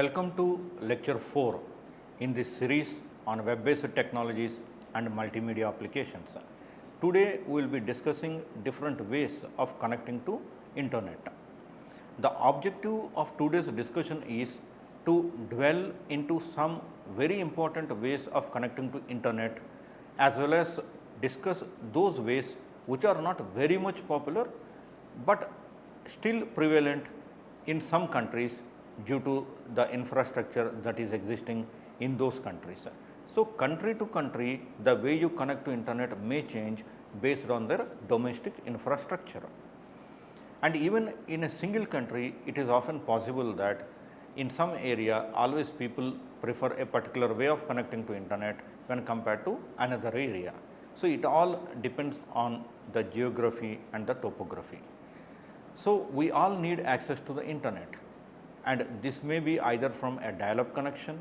Welcome to lecture 4 in this series on web-based technologies and multimedia applications. Today we will be discussing different ways of connecting to internet. The objective of today's discussion is to dwell into some very important ways of connecting to internet, as well as discuss those ways which are not very much popular, but still prevalent in some countries due to the infrastructure that is existing in those countries. So, country to country, the way you connect to internet may change based on their domestic infrastructure. And even in a single country, it is often possible that in some area always people prefer a particular way of connecting to internet when compared to another area. So, it all depends on the geography and the topography. So, we all need access to the internet, and this may be either from a dial-up connection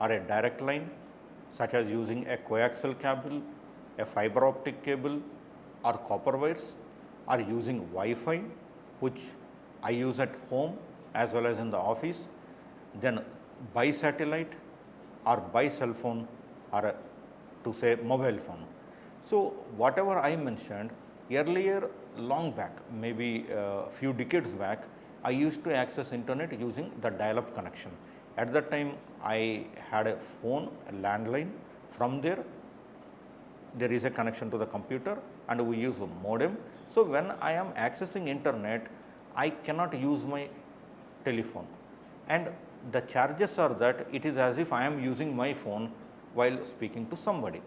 or a direct line, such as using a coaxial cable, a fiber optic cable or copper wires, or using Wi-Fi, which I use at home as well as in the office, then by satellite or by cell phone, or to say mobile phone. So, whatever I mentioned earlier, long back, maybe a few decades back, I used to access internet using the dial-up connection. At that time, I had a phone, a landline. From there is a connection to the computer and we use a modem. So, when I am accessing internet, I cannot use my telephone, and the charges are that it is as if I am using my phone while speaking to somebody.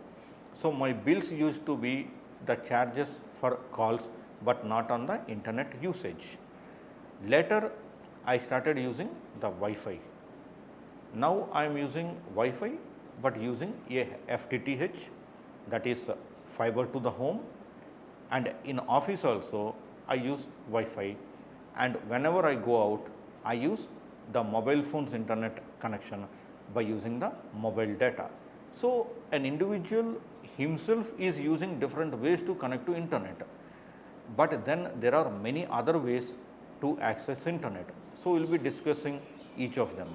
So, my bills used to be the charges for calls, but not on the internet usage. Later, I started using the Wi-Fi. Now, I am using Wi-Fi, but using a FTTH, that is fiber to the home, and in office also I use Wi-Fi, and whenever I go out I use the mobile phone's internet connection by using the mobile data. So, an individual himself is using different ways to connect to internet, but then there are many other ways to access internet. So, we will be discussing each of them.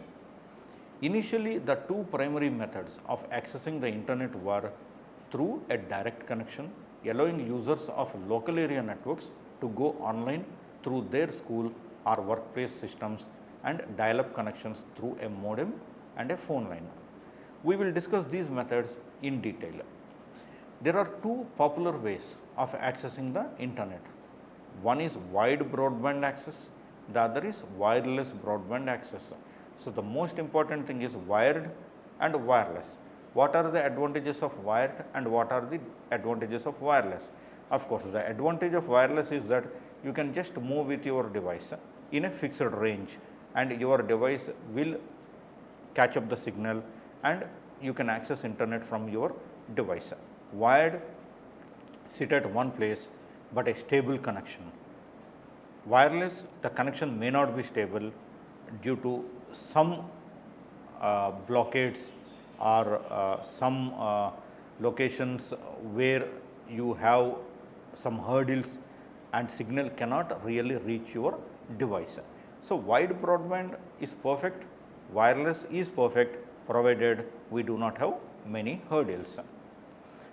Initially, the two primary methods of accessing the internet were through a direct connection, allowing users of local area networks to go online through their school or workplace systems, and dial-up connections through a modem and a phone line. We will discuss these methods in detail. There are two popular ways of accessing the internet. One is wide broadband access, the other is wireless broadband access. So, the most important thing is wired and wireless. What are the advantages of wired and what are the advantages of wireless? Of course, the advantage of wireless is that you can just move with your device in a fixed range, and your device will catch up the signal and you can access internet from your device. Wired sit at one place, but a stable connection. Wireless, the connection may not be stable due to some blockades or some locations where you have some hurdles and signal cannot really reach your device. So, wide broadband is perfect, wireless is perfect provided we do not have many hurdles.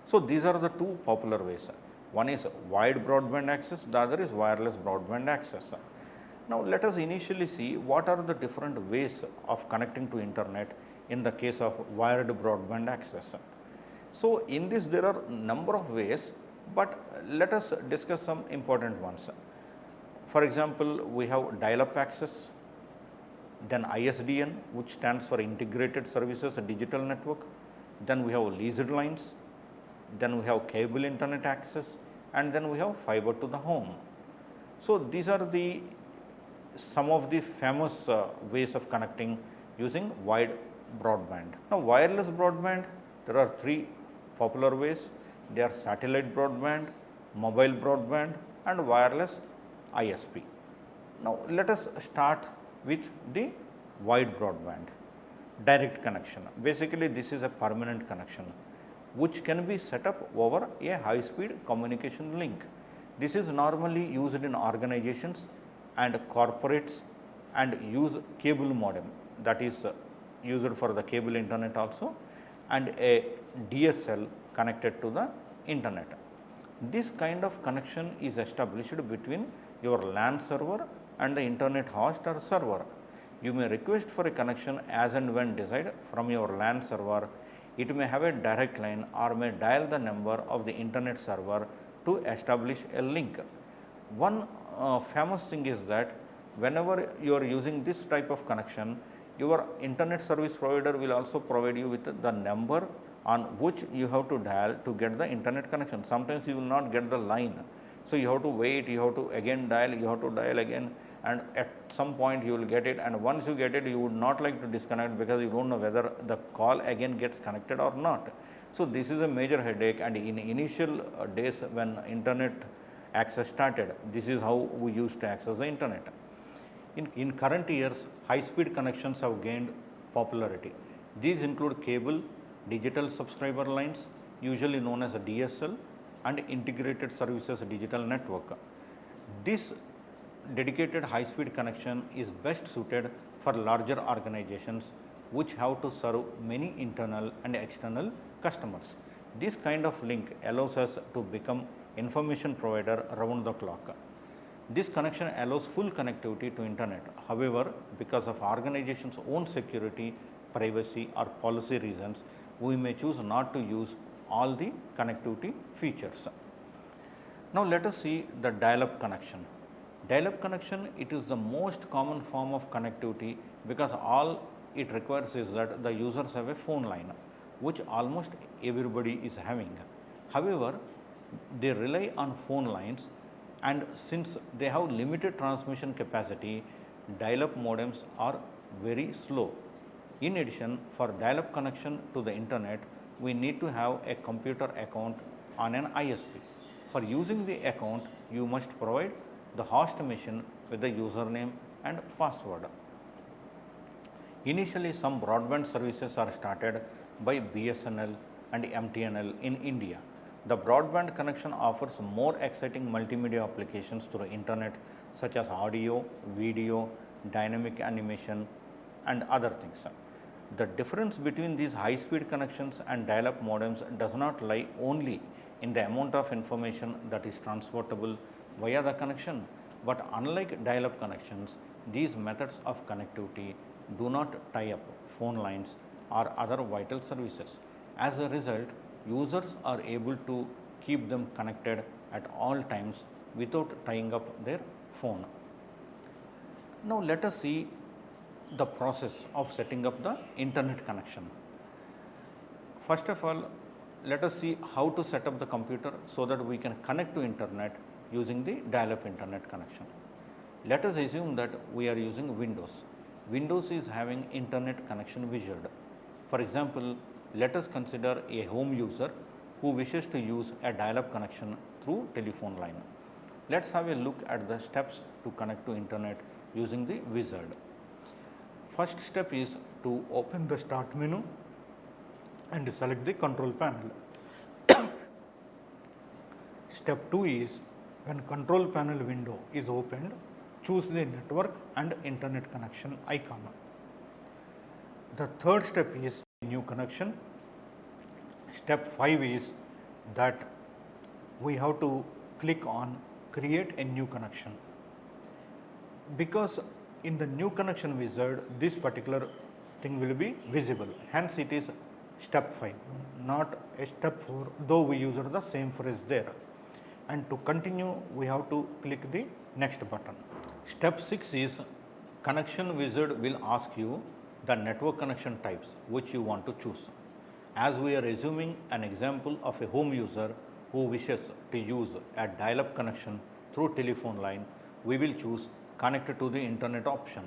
So, these are the two popular ways. One is wide broadband access, the other is wireless broadband access. Now, let us initially see what are the different ways of connecting to internet in the case of wired broadband access. So, in this there are number of ways, but let us discuss some important ones. For example, we have dial-up access, then ISDN, which stands for Integrated Services Digital Network, then we have leased lines, then we have cable internet access, and then we have fiber to the home. So, these are the some of the famous ways of connecting using wide broadband. Now, wireless broadband, there are three popular ways. They are satellite broadband, mobile broadband and wireless ISP. Now, let us start with the wide broadband, direct connection. Basically, this is a permanent connection which can be set up over a high speed communication link. This is normally used in organizations and corporates and use cable modem. that is used for the cable internet also, and a DSL connected to the internet. This kind of connection is established between your LAN server and the internet host or server. You may request for a connection as and when desired from your LAN server. It may have a direct line or may dial the number of the internet server to establish a link. One famous thing is that whenever you are using this type of connection, your internet service provider will also provide you with the number on which you have to dial to get the internet connection. Sometimes you will not get the line. So, you have to wait, you have to again dial, you have to dial again, and at some point you will get it, and once you get it, you would not like to disconnect because you do not know whether the call again gets connected or not. So, this is a major headache, and in initial days when internet access started, this is how we used to access the internet. In current years, high speed connections have gained popularity. These include cable, digital subscriber lines, usually known as a DSL, and integrated services digital network. This dedicated high speed connection is best suited for larger organizations which have to serve many internal and external customers. This kind of link allows us to become information provider around the clock. This connection allows full connectivity to internet. However, because of organization's own security, privacy or policy reasons, we may choose not to use all the connectivity features. Now, let us see the dial-up connection. Dial-up connection, it is the most common form of connectivity because all it requires is that the users have a phone line, which almost everybody is having. However, they rely on phone lines, and since they have limited transmission capacity, dial-up modems are very slow. In addition, for dial-up connection to the internet, we need to have a computer account on an ISP. For using the account, you must provide the host machine with the username and password. Initially, some broadband services are started by BSNL and MTNL in India. The broadband connection offers more exciting multimedia applications to the internet such as audio, video, dynamic animation and other things. The difference between these high speed connections and dial-up modems does not lie only in the amount of information that is transportable via the connection, but unlike dial-up connections, these methods of connectivity do not tie up phone lines or other vital services. As a result, users are able to keep them connected at all times without tying up their phone. Now, let us see the process of setting up the internet connection. First of all, let us see how to set up the computer so that we can connect to internet using the dial-up internet connection. Let us assume that we are using Windows. Windows is having internet connection wizard. For example, let us consider a home user who wishes to use a dial-up connection through telephone line. Let us have a look at the steps to connect to internet using the wizard. First step is to open the start menu and select the control panel. Step 2 is when control panel window is opened, choose the network and internet connection icon. The third step is new connection. Step 5 is that we have to click on create a new connection, because in the new connection wizard this particular thing will be visible, hence it is step 5, not a step 4, though we use the same phrase there. And to continue, we have to click the next button. Step 6 is connection wizard will ask you the network connection types which you want to choose. As we are assuming an example of a home user who wishes to use a dial-up connection through telephone line, we will choose connected to the internet option.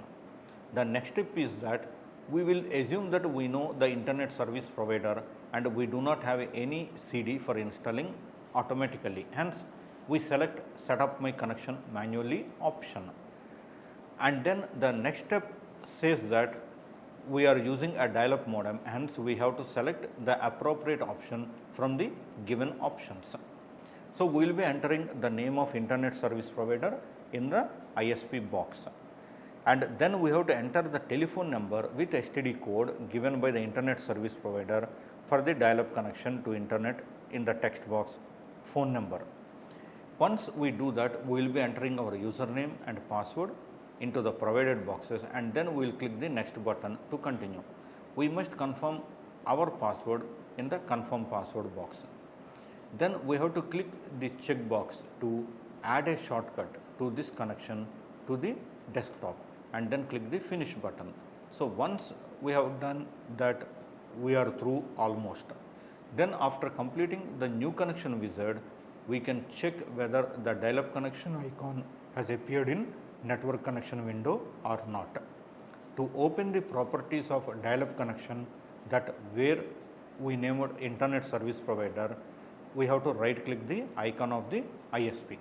The next step is that we will assume that we know the internet service provider and we do not have any CD for installing automatically. Hence, we select set up my connection manually option. And then the next step says that we are using a dial-up modem, hence we have to select the appropriate option from the given options. So, we will be entering the name of internet service provider in the ISP box. and then we have to enter the telephone number with STD code given by the internet service provider for the dial-up connection to internet in the text box phone number. Once we do that, we will be entering our username and password into the provided boxes, and then we will click the next button to continue. We must confirm our password in the confirm password box. Then we have to click the check box to add a shortcut to this connection to the desktop, and then click the finish button. So once we have done that, we are through almost. Then after completing the new connection wizard, we can check whether the dial-up connection icon has appeared in network connection window or not. To open the properties of dial-up connection that where we named internet service provider, we have to right click the icon of the ISP.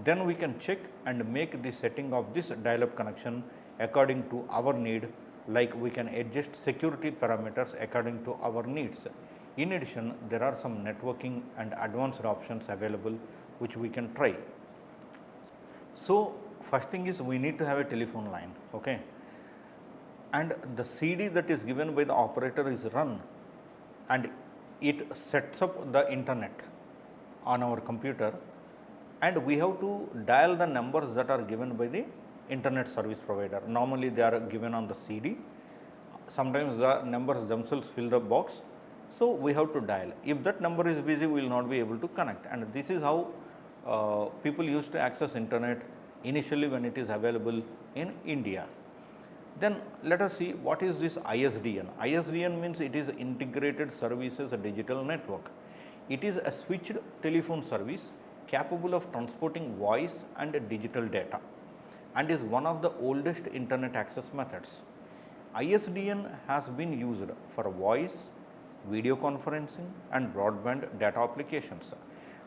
Then we can check and make the setting of this dial-up connection according to our need, like we can adjust security parameters according to our needs. In addition, there are some networking and advanced options available which we can try. So first thing is we need to have a telephone line, okay, and the CD that is given by the operator is run, and it sets up the internet on our computer, and we have to dial the numbers that are given by the internet service provider. Normally they are given on the CD, sometimes the numbers themselves fill the box, so we have to dial. If that number is busy, we will not be able to connect, and this is how people used to access internet initially when it is available in India. Then let us see what is this ISDN. ISDN means it is Integrated Services Digital Network. It is a switched telephone service capable of transporting voice and digital data, and is one of the oldest internet access methods. ISDN has been used for voice, video conferencing and broadband data applications.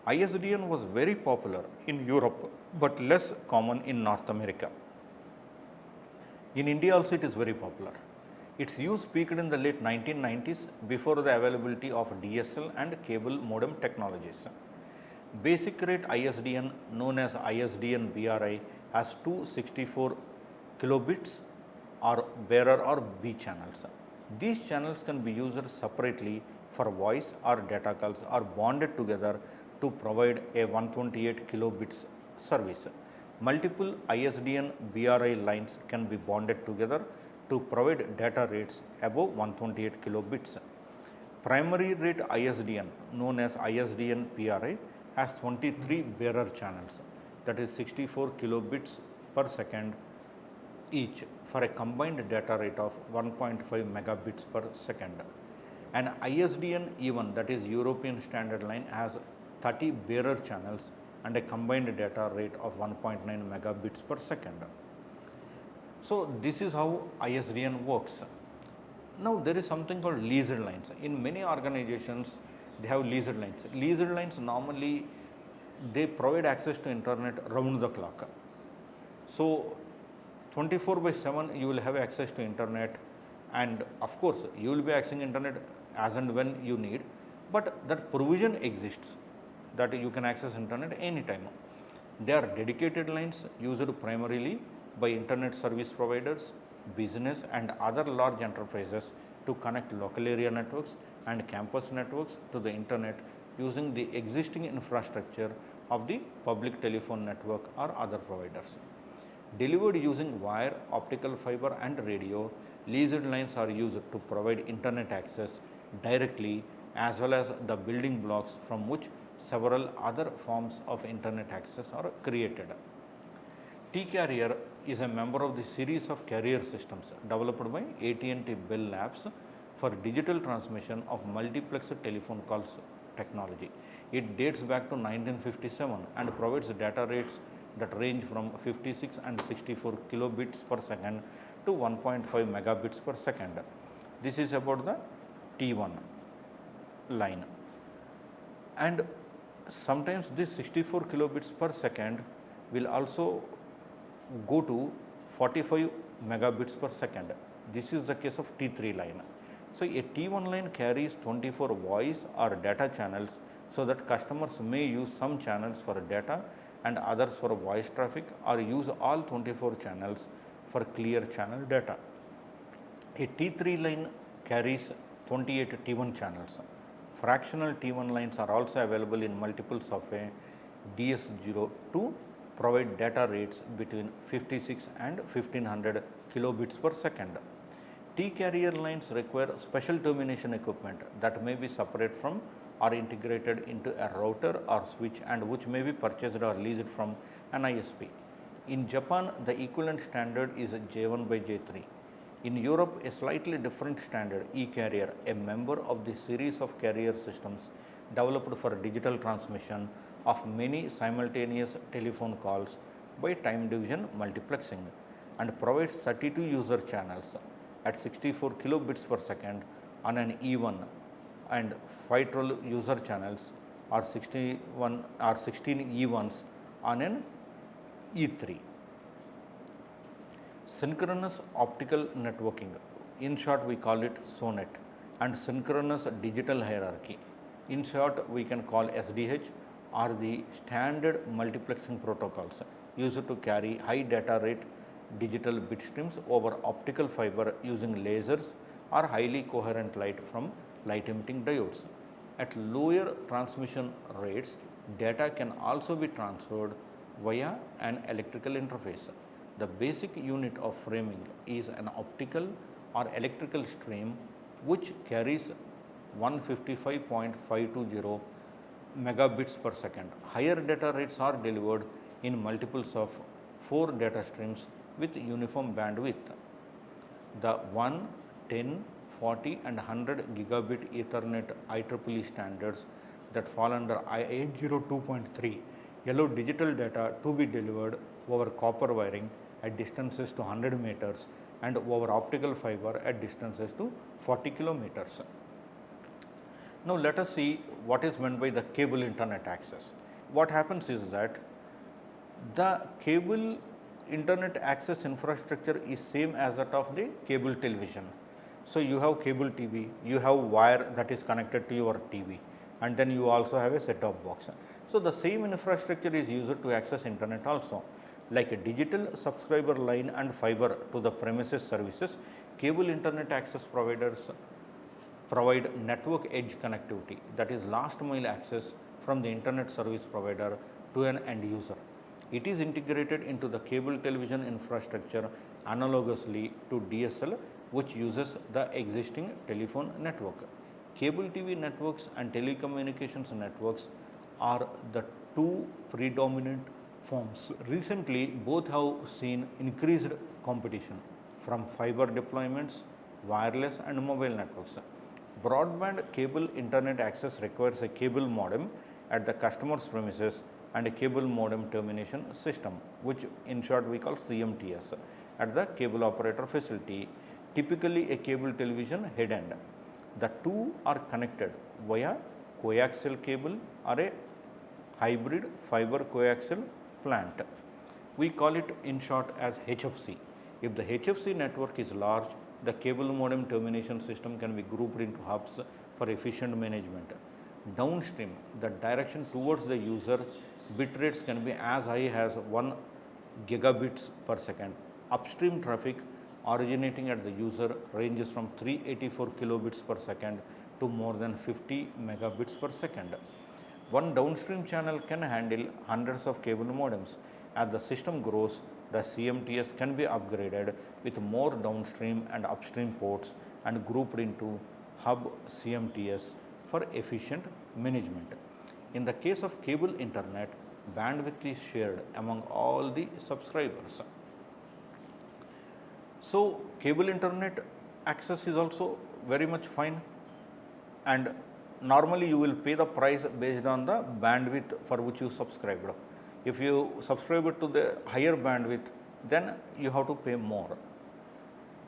ISDN was very popular in Europe but less common in North America. In India also it is very popular. Its use peaked in the late 1990s before the availability of DSL and cable modem technologies. Basic rate ISDN, known as ISDN BRI, has 264 kilobits or bearer or B channels. These channels can be used separately for voice or data calls or bonded together to provide a 128 kilobits service. Multiple ISDN BRI lines can be bonded together to provide data rates above 128 kilobits. Primary rate ISDN, known as ISDN PRI, has 23 bearer channels, that is 64 kilobits per second each, for a combined data rate of 1.5 megabits per second. And ISDN even, that is European Standard Line, has 30 bearer channels and a combined data rate of 1.9 megabits per second. So this is how ISDN works. Now there is something called leased lines. In many organizations they have leased lines. Leased lines normally they provide access to internet round the clock. So 24/7 you will have access to internet, and of course you will be accessing internet as and when you need, but that provision exists that you can access internet anytime. They are dedicated lines used primarily by internet service providers, business and other large enterprises to connect local area networks and campus networks to the internet using the existing infrastructure of the public telephone network or other providers. Delivered using wire, optical fiber and radio, leased lines are used to provide internet access directly, as well as the building blocks from which several other forms of internet access are created. T-Carrier is a member of the series of carrier systems developed by AT&T Bell Labs for digital transmission of multiplexed telephone calls technology. It dates back to 1957 and provides data rates that range from 56 and 64 kilobits per second to 1.5 megabits per second. This is about the T1 line. And sometimes this 64 kilobits per second will also go to 45 megabits per second. This is the case of T3 line. So a T1 line carries 24 voice or data channels, so that customers may use some channels for data and others for voice traffic, or use all 24 channels for clear channel data. A T3 line carries 28 T1 channels. Fractional T1 lines are also available in multiples of a DS0 to provide data rates between 56 and 1500 kilobits per second. T carrier lines require special termination equipment that may be separate from or integrated into a router or switch, and which may be purchased or leased from an ISP. In Japan, the equivalent standard is J1 by J3. In Europe, a slightly different standard, E-carrier, a member of the series of carrier systems developed for digital transmission of many simultaneous telephone calls by time division multiplexing, and provides 32 user channels at 64 kilobits per second on an E1 and 512 user channels or 61 or 16 E1s on an E3. Synchronous optical networking, in short we call it SONET, and synchronous digital hierarchy, in short we can call SDH, are the standard multiplexing protocols used to carry high data rate digital bit streams over optical fiber using lasers or highly coherent light from light emitting diodes. At lower transmission rates, data can also be transferred via an electrical interface. The basic unit of framing is an optical or electrical stream which carries 155.520 megabits per second. Higher data rates are delivered in multiples of 4 data streams with uniform bandwidth. The 1, 10, 40 and 100 gigabit Ethernet IEEE standards that fall under I802.3 allow digital data to be delivered over copper wiring at distances to 100 meters and over optical fiber at distances to 40 kilometers. Now, let us see what is meant by the cable internet access. What happens is that the cable internet access infrastructure is same as that of the cable television. So, you have cable TV, you have wire that is connected to your TV, and then you also have a set-top box. So, the same infrastructure is used to access internet also. Like a digital subscriber line and fiber to the premises services, cable internet access providers provide network edge connectivity, that is last mile access from the internet service provider to an end user. It is integrated into the cable television infrastructure analogously to DSL, which uses the existing telephone network. Cable TV networks and telecommunications networks are the two predominant forms. Recently, both have seen increased competition from fiber deployments, wireless and mobile networks. Broadband cable internet access requires a cable modem at the customer's premises and a cable modem termination system, which in short we call CMTS, at the cable operator facility, typically a cable television head end. The two are connected via coaxial cable or a hybrid fiber coaxial plant. We call it in short as HFC. If the HFC network is large, the cable modem termination system can be grouped into hubs for efficient management. Downstream, the direction towards the user bit rates can be as high as 1 gigabits per second. Upstream traffic originating at the user ranges from 384 kilobits per second to more than 50 megabits per second. One downstream channel can handle hundreds of cable modems. As the system grows, the CMTS can be upgraded with more downstream and upstream ports and grouped into hub CMTS for efficient management. In the case of cable internet, bandwidth is shared among all the subscribers. So, cable internet access is also very much fine, and normally you will pay the price based on the bandwidth for which you subscribed. If you subscribe to the higher bandwidth, then you have to pay more.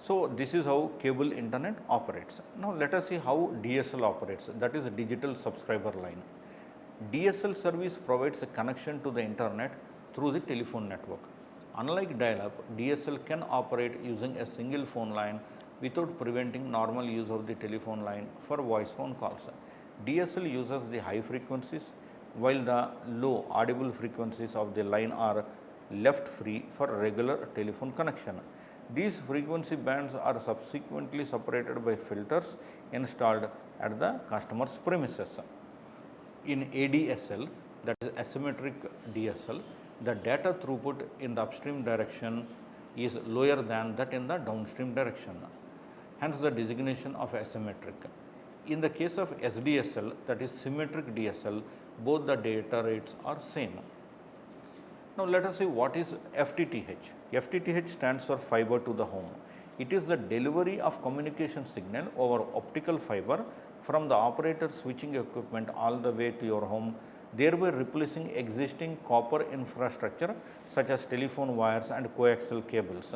So, this is how cable internet operates. Now, let us see how DSL operates, that is digital subscriber line. DSL service provides a connection to the internet through the telephone network. Unlike dial-up, DSL can operate using a single phone line without preventing normal use of the telephone line for voice phone calls. DSL uses the high frequencies, while the low audible frequencies of the line are left free for regular telephone connection. These frequency bands are subsequently separated by filters installed at the customer's premises. In ADSL, that is asymmetric DSL, the data throughput in the upstream direction is lower than that in the downstream direction, hence the designation of asymmetric. In the case of SDSL, that is symmetric DSL, both the data rates are same. Now let us see what is FTTH. FTTH stands for fiber to the home. It is the delivery of communication signal over optical fiber from the operator switching equipment all the way to your home, thereby replacing existing copper infrastructure such as telephone wires and coaxial cables.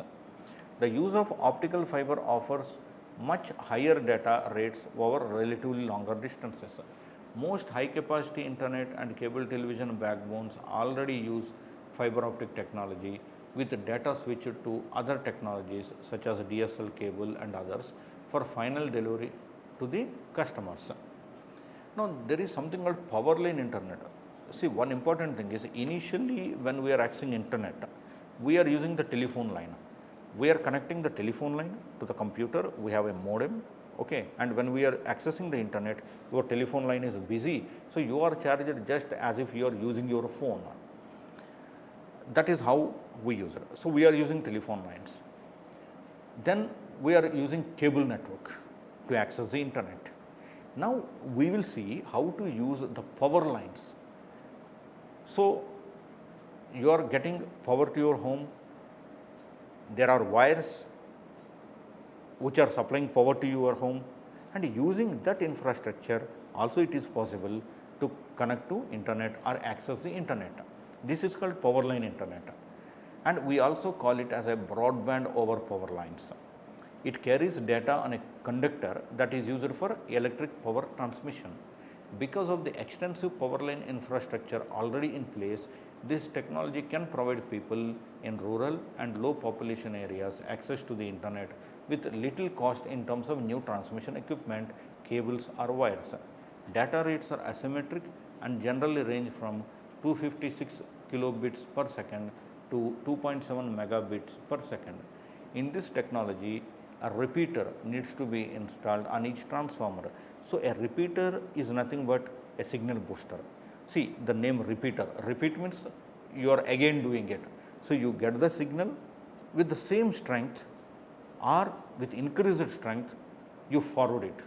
The use of optical fiber offers much higher data rates over relatively longer distances. Most high capacity internet and cable television backbones already use fiber optic technology with data switched to other technologies such as DSL cable and others for final delivery to the customers. Now, there is something called power line internet. See, one important thing is initially when we are accessing internet, we are using the telephone line. We are connecting the telephone line to the computer, we have a modem, okay, and when we are accessing the internet, your telephone line is busy, so you are charged just as if you are using your phone. That is how we use it. So, we are using telephone lines. Then we are using cable network to access the internet. Now, we will see how to use the power lines. So, you are getting power to your home. There are wires which are supplying power to your home, and using that infrastructure also it is possible to connect to internet or access the internet. This is called power line internet, and we also call it as a broadband over power lines. It carries data on a conductor that is used for electric power transmission. Because of the extensive power line infrastructure already in place, this technology can provide people in rural and low population areas access to the internet with little cost in terms of new transmission equipment, cables or wires. Data rates are asymmetric and generally range from 256 kilobits per second to 2.7 megabits per second. In this technology, a repeater needs to be installed on each transformer. So, a repeater is nothing but a signal booster. See the name repeater, repeat means you are again doing it. So, you get the signal with the same strength or with increased strength you forward it.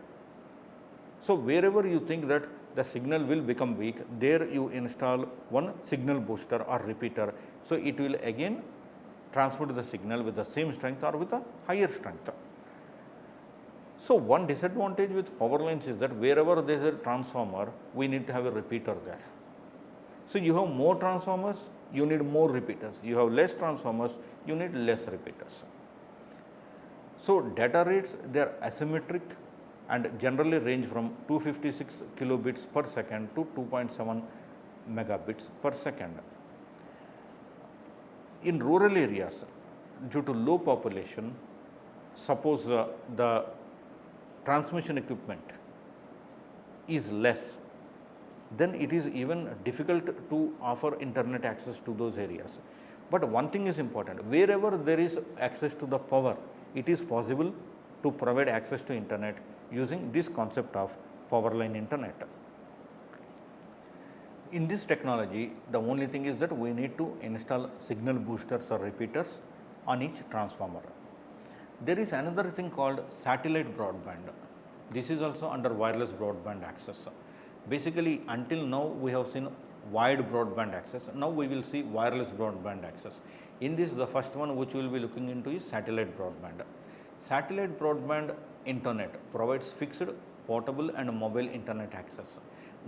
So, wherever you think that the signal will become weak, there you install one signal booster or repeater. So, it will again transmit the signal with the same strength or with a higher strength. So, one disadvantage with power lines is that wherever there is a transformer, we need to have a repeater there. So, you have more transformers, you need more repeaters. You have less transformers, you need less repeaters. So, data rates they are asymmetric and generally range from 256 kilobits per second to 2.7 megabits per second. In rural areas, due to low population, suppose the transmission equipment is less, then it is even difficult to offer internet access to those areas. But one thing is important, wherever there is access to the power, it is possible to provide access to internet using this concept of power line internet. In this technology, the only thing is that we need to install signal boosters or repeaters on each transformer. There is another thing called satellite broadband. This is also under wireless broadband access. Basically, until now we have seen wide broadband access. Now we will see wireless broadband access. In this, the first one which we will be looking into is satellite broadband. Satellite broadband internet provides fixed, portable and mobile internet access.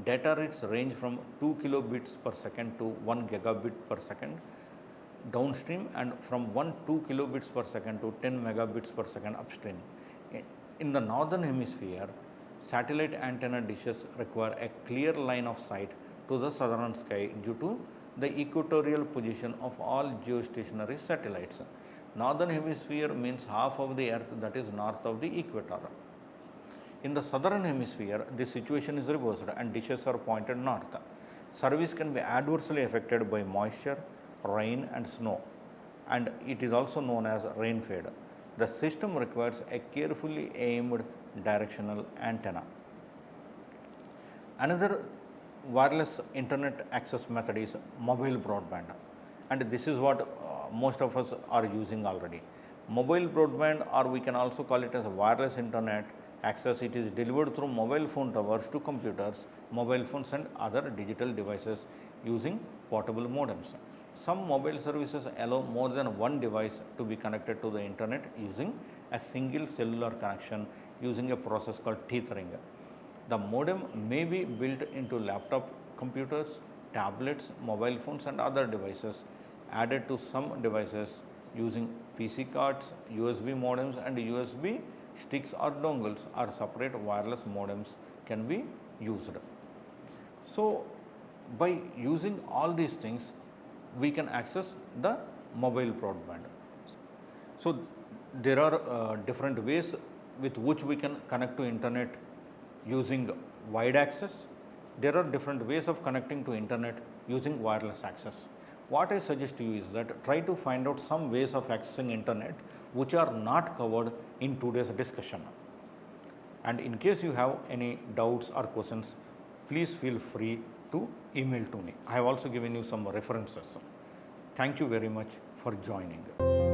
Data rates range from 2 kilobits per second to 1 gigabit per second downstream and from 2 kilobits per second to 10 megabits per second upstream. In the northern hemisphere, satellite antenna dishes require a clear line of sight to the southern sky due to the equatorial position of all geostationary satellites. Northern hemisphere means half of the earth that is north of the equator. In the southern hemisphere, the situation is reversed and dishes are pointed north. Service can be adversely affected by moisture, rain and snow, and it is also known as rain fade. the system requires a carefully aimed directional antenna. Another wireless internet access method is mobile broadband, and this is what most of us are using already. Mobile broadband, or we can also call it as wireless internet access, it is delivered through mobile phone towers to computers, mobile phones and other digital devices using portable modems. Some mobile services allow more than one device to be connected to the internet using a single cellular connection using a process called tethering. The modem may be built into laptop computers, tablets, mobile phones and other devices, added to some devices using PC cards, USB modems and USB sticks or dongles or separate wireless modems can be used. So, by using all these things, we can access the mobile broadband. So, there are different ways with which we can connect to internet using wide access. There are different ways of connecting to internet using wireless access. What I suggest to you is that try to find out some ways of accessing internet which are not covered in today's discussion. And in case you have any doubts or questions, please feel free to email to me. I have also given you some references. Thank you very much for joining.